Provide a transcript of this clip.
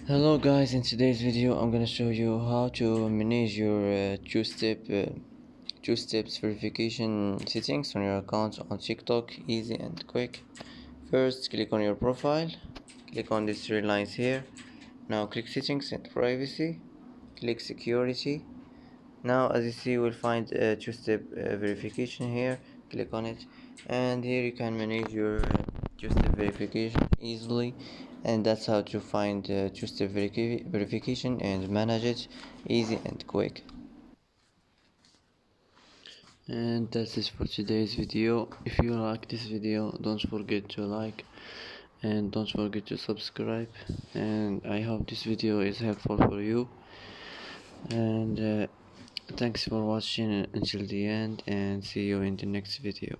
Hello guys, in today's video I'm gonna show you how to manage your two steps verification settings on your account on TikTok, easy and quick. First, click on your profile, click on these three lines here. Now click settings and privacy, click security. Now as you see, you will find a two-step verification here. Click on it, and here you can manage your two-step verification easily, and that's how to find two-step verification and manage it easy and quick. And that's it for today's video. If you like this video, don't forget to like and don't forget to subscribe, and I hope this video is helpful for you. And thanks for watching until the end, and see you in the next video.